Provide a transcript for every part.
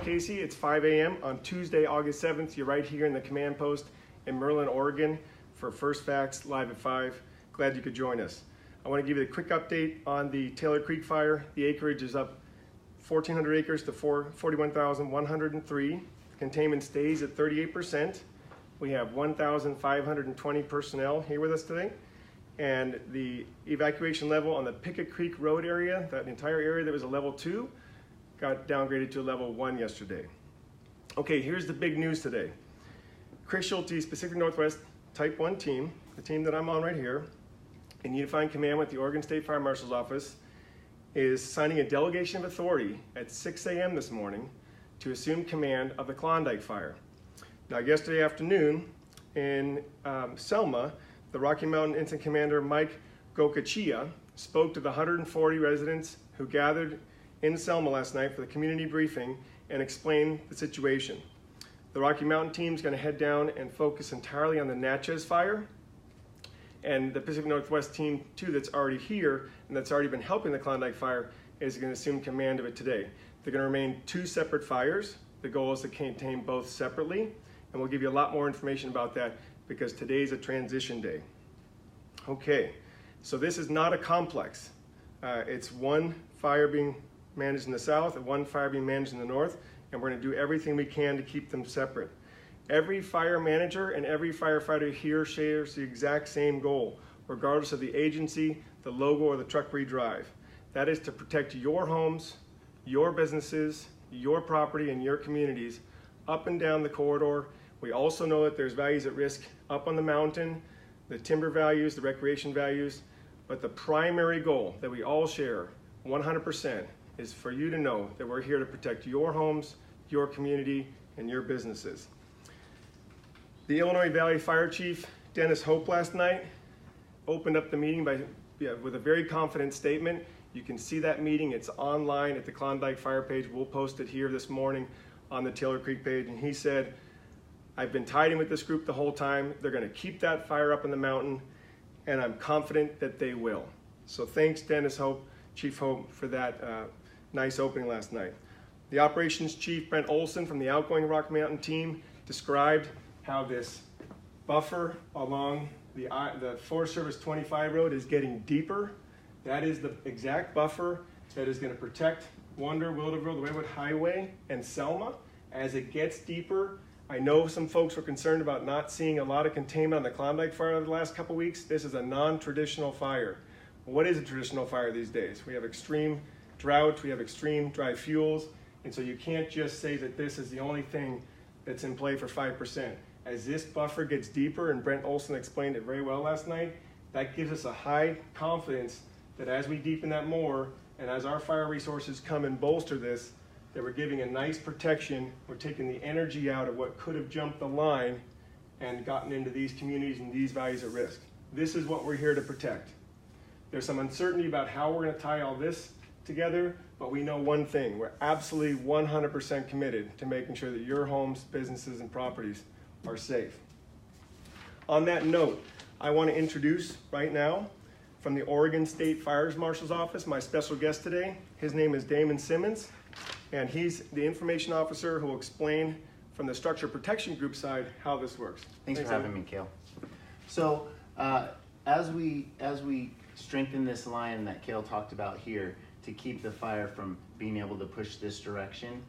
Casey, it's 5 a.m. on Tuesday, August 7th. You're right here in the command post in Merlin, Oregon for First Facts Live at 5. Glad you could join us. I want to give you a quick update on the Taylor Creek fire. The acreage is up 1,400 acres to 41,103. Containment stays at 38%. We have 1,520 personnel here with us today. And the evacuation level on the Pickett Creek Road area, that entire area that was a level 2, got downgraded to a level 1 yesterday. Okay, here's the big news today. Chris Schulte's Pacific Northwest Type 1 team, the team that I'm on right here, in Unifying Command with the Oregon State Fire Marshal's Office, is signing a delegation of authority at 6 a.m. this morning to assume command of the Klondike fire. Now, yesterday afternoon in Selma, the Rocky Mountain Incident Commander Mike Gokachia spoke to the 140 residents who gathered in Selma last night for the community briefing and explained the situation. The Rocky Mountain team is going to head down and focus entirely on the Natchez fire, and the Pacific Northwest team too that's already here and that's already been helping the Klondike fire is going to assume command of it today. They're going to remain 2 separate fires. The goal is to contain both separately, and we'll give you a lot more information about that because today's a transition day. Okay, so this is not a complex. It's one fire being managed in the south and one fire being managed in the north, and we're going to do everything we can to keep them separate. Every fire manager and every firefighter here shares the exact same goal, regardless of the agency, the logo, or the truck we drive. That is to protect your homes, your businesses, your property, and your communities up and down the corridor. We also know that there's values at risk up on the mountain, the timber values, the recreation values, but the primary goal that we all share 100% is for you to know that we're here to protect your homes, your community, and your businesses. The Illinois Valley Fire Chief, Dennis Hope, last night opened up the meeting with a very confident statement. You can see that meeting. It's online at the Klondike Fire page. We'll post it here this morning on the Taylor Creek page. And he said, I've been tied in with this group the whole time. They're going to keep that fire up in the mountain, and I'm confident that they will. So thanks, Dennis Hope, Chief Hope, for that nice opening last night. The operations chief, Brent Olson, from the outgoing Rocky Mountain team, described how this buffer along the Forest Service 25 road is getting deeper. That is the exact buffer that is going to protect Wonder, Wilderville, the Redwood Highway, and Selma. As it gets deeper, I know some folks were concerned about not seeing a lot of containment on the Klondike fire over the last couple weeks. This is a non-traditional fire. What is a traditional fire these days? We have extreme drought, we have extreme dry fuels, and so you can't just say that this is the only thing that's in play for 5%. As this buffer gets deeper, and Brent Olson explained it very well last night, that gives us a high confidence that as we deepen that more, and as our fire resources come and bolster this, that we're giving a nice protection. We're taking the energy out of what could have jumped the line and gotten into these communities and these values at risk. This is what we're here to protect. There's some uncertainty about how we're going to tie all this together, but we know one thing. We're absolutely 100% committed to making sure that your homes, businesses, and properties are safe. On that note, I want to introduce right now from the Oregon State Fire Marshal's Office, my special guest today. His name is Damon Simmons, and he's the information officer who will explain from the Structure Protection Group side how this works. Thanks for having me, Cale. So as we strengthen this line that Cale talked about here to keep the fire from being able to push this direction,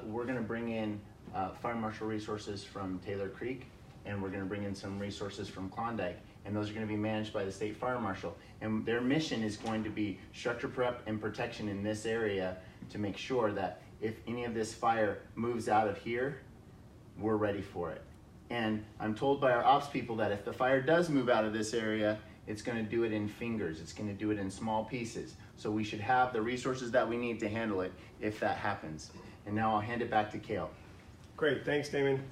we're going to bring in fire marshal resources from Taylor Creek, and we're going to bring in some resources from Klondike, and those are going to be managed by the State Fire Marshal. And their mission is going to be structure prep and protection in this area to make sure that if any of this fire moves out of here, we're ready for it. And I'm told by our ops people that if the fire does move out of this area, it's going to do it in fingers. It's going to do it in small pieces. So we should have the resources that we need to handle it if that happens. And now I'll hand it back to Cale. Great, thanks, Damon.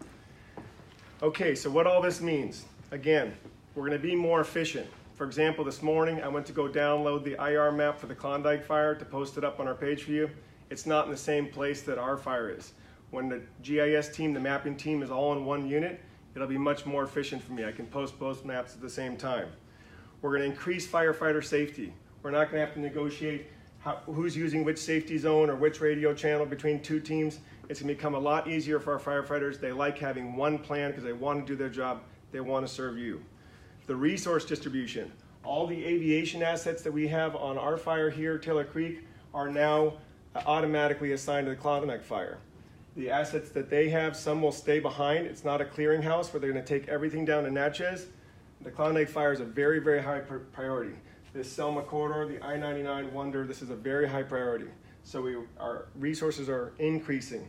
Okay, so what all this means, again, we're going to be more efficient. For example, this morning I went to go download the IR map for the Klondike fire to post it up on our page for you. It's not in the same place that our fire is. When the GIS team, the mapping team, is all in one unit, it'll be much more efficient for me. I can post both maps at the same time. We're going to increase firefighter safety. We're not going to have to negotiate who's using which safety zone or which radio channel between 2 teams. It's going to become a lot easier for our firefighters. They like having one plan because they want to do their job. They want to serve you. The resource distribution. All the aviation assets that we have on our fire here, Taylor Creek, are now automatically assigned to the Klondike fire. The assets that they have, some will stay behind. It's not a clearinghouse where they're going to take everything down to Natchez. The Klondike fire is a very, very high priority. This Selma corridor, the I-99 Wonder, this is a very high priority. So our resources are increasing.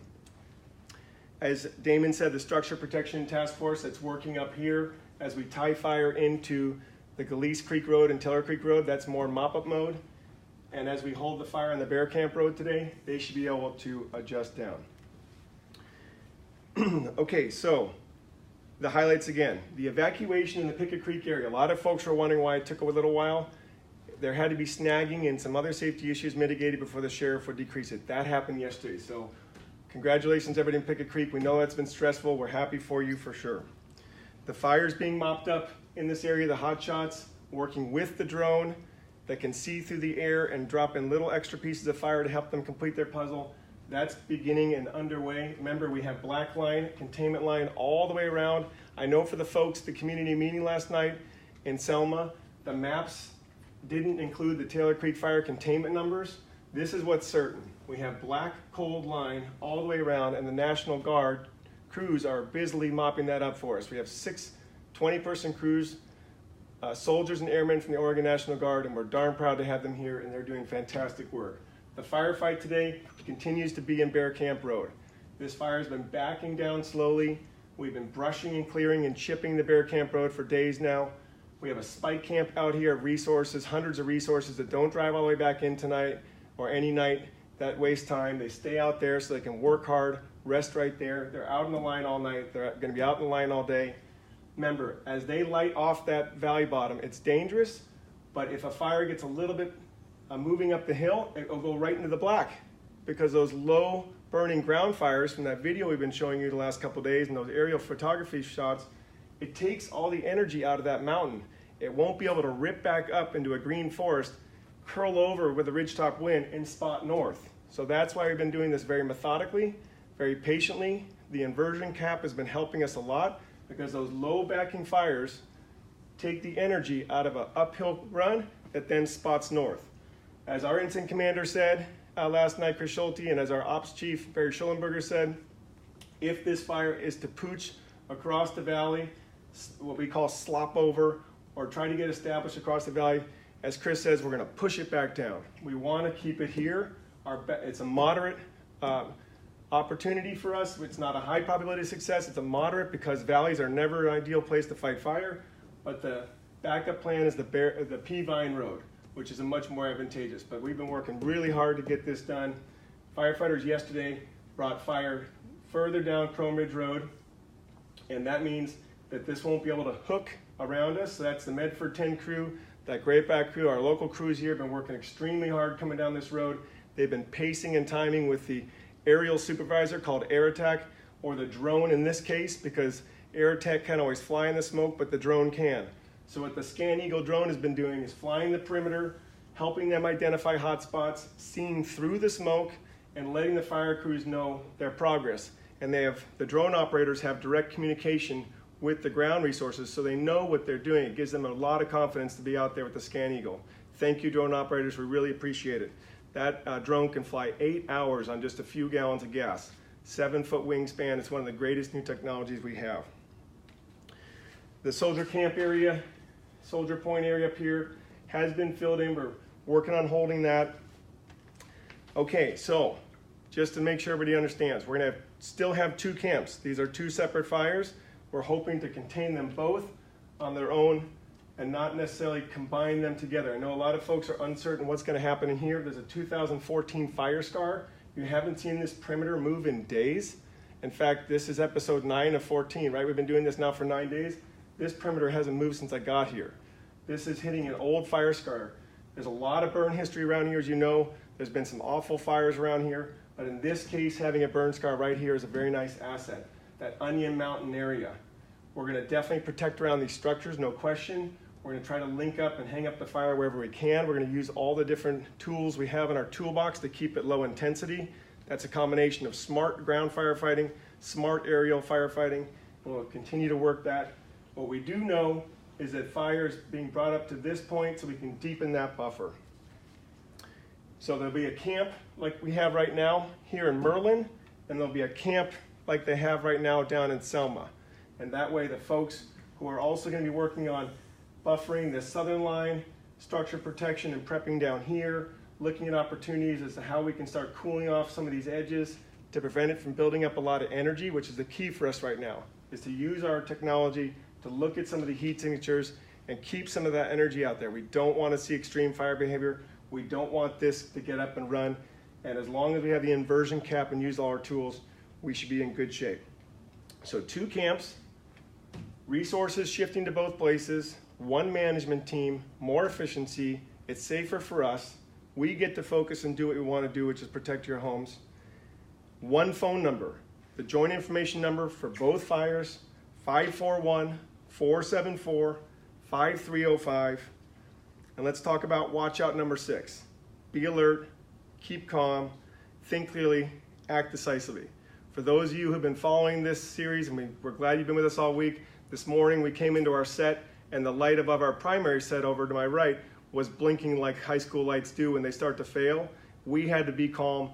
As Damon said, the Structure Protection Task Force that's working up here as we tie fire into the Galeese Creek Road and Taylor Creek Road, that's more mop-up mode. And as we hold the fire on the Bear Camp Road today, they should be able to adjust down. Okay, so the highlights again. The evacuation in the Pickett Creek area. A lot of folks were wondering why it took a little while. There had to be snagging and some other safety issues mitigated before the sheriff would decrease it. That happened yesterday. So congratulations everybody in Pickett Creek. We know that's been stressful. We're happy for you for sure. The fire's being mopped up in this area. The hot shots working with the drone that can see through the air and drop in little extra pieces of fire to help them complete their puzzle. That's beginning and underway. Remember, we have black line, containment line all the way around. I know for the folks, the community meeting last night in Selma, the maps didn't include the Taylor Creek fire containment numbers. This is what's certain. We have black, cold line all the way around, and the National Guard crews are busily mopping that up for us. We have 6 20-person crews, soldiers and airmen from the Oregon National Guard, and we're darn proud to have them here, and they're doing fantastic work. The firefight today continues to be in Bear Camp Road. This fire has been backing down slowly. We've been brushing and clearing and chipping the Bear Camp Road for days now. We have a spike camp out here of resources, hundreds of resources that don't drive all the way back in tonight or any night that waste time. They stay out there so they can work hard, rest right there. They're out in the line all night. They're going to be out in the line all day. Remember, as they light off that valley bottom, it's dangerous, but if a fire gets a little bit moving up the hill, it will go right into the black because those low burning ground fires from that video we've been showing you the last couple of days and those aerial photography shots, it takes all the energy out of that mountain. It won't be able to rip back up into a green forest, curl over with a ridgetop wind and spot north. So that's why we've been doing this very methodically, very patiently. The inversion cap has been helping us a lot because those low backing fires take the energy out of an uphill run that then spots north. As our incident commander said last night, Chris Schulte, and as our ops chief, Barry Schullenberger, said, if this fire is to pooch across the valley, what we call slop over, or try to get established across the valley, as Chris says, we're going to push it back down. We want to keep it here. It's a moderate opportunity for us. It's not a high probability of success. It's a moderate because valleys are never an ideal place to fight fire. But the backup plan is the P-Vine Road, which is a much more advantageous. But we've been working really hard to get this done. Firefighters yesterday brought fire further down Chrome Ridge Road, and that means that this won't be able to hook around us. So that's the Medford 10 crew, that Great Back crew, our local crews here have been working extremely hard coming down this road. They've been pacing and timing with the aerial supervisor called Air Attack, or the drone in this case, because Air Attack can't always fly in the smoke, but the drone can. So what the Scan Eagle drone has been doing is flying the perimeter, helping them identify hot spots, seeing through the smoke, and letting the fire crews know their progress. And the drone operators have direct communication with the ground resources, so they know what they're doing. It gives them a lot of confidence to be out there with the Scan Eagle. Thank you, drone operators. We really appreciate it. That drone can fly 8 hours on just a few gallons of gas. 7-foot wingspan. It's one of the greatest new technologies we have. The soldier camp area, soldier point area up here has been filled in. We're working on holding that. Okay, so just to make sure everybody understands, we're going to still have 2 camps. These are 2 separate fires. We're hoping to contain them both on their own and not necessarily combine them together. I know a lot of folks are uncertain what's going to happen in here. There's a 2014 fire scar. You haven't seen this perimeter move in days. In fact, this is episode 9 of 14, right? We've been doing this now for 9 days. This perimeter hasn't moved since I got here. This is hitting an old fire scar. There's a lot of burn history around here, as you know. There's been some awful fires around here, but in this case, having a burn scar right here is a very nice asset. That Onion Mountain area. We're going to definitely protect around these structures, no question. We're going to try to link up and hang up the fire wherever we can. We're going to use all the different tools we have in our toolbox to keep it low intensity. That's a combination of smart ground firefighting, smart aerial firefighting, and we'll continue to work that. What we do know is that fire is being brought up to this point so we can deepen that buffer. So there'll be a camp like we have right now here in Merlin, and there'll be a camp like they have right now down in Selma. And that way the folks who are also going to be working on buffering the southern line, structure protection and prepping down here, looking at opportunities as to how we can start cooling off some of these edges to prevent it from building up a lot of energy, which is the key for us right now, is to use our technology to look at some of the heat signatures and keep some of that energy out there. We don't want to see extreme fire behavior. We don't want this to get up and run. And as long as we have the inversion cap and use all our tools, we should be in good shape. So 2 camps, resources shifting to both places, 1 management team, more efficiency, it's safer for us. We get to focus and do what we want to do, which is protect your homes. 1 phone number, the joint information number for both fires, 541-474-5305. And let's talk about watch out number 6. Be alert, keep calm, think clearly, act decisively. For those of you who have been following this series, and we're glad you've been with us all week, this morning we came into our set and the light above our primary set over to my right was blinking like high school lights do when they start to fail. We had to be calm,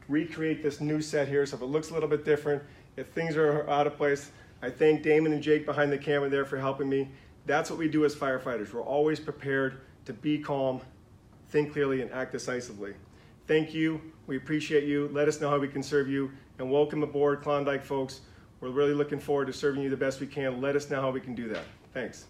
recreate this new set here so if it looks a little bit different, if things are out of place. I thank Damon and Jake behind the camera there for helping me. That's what we do as firefighters. We're always prepared to be calm, think clearly, and act decisively. Thank you. We appreciate you. Let us know how we can serve you. And welcome aboard, Klondike folks. We're really looking forward to serving you the best we can. Let us know how we can do that. Thanks.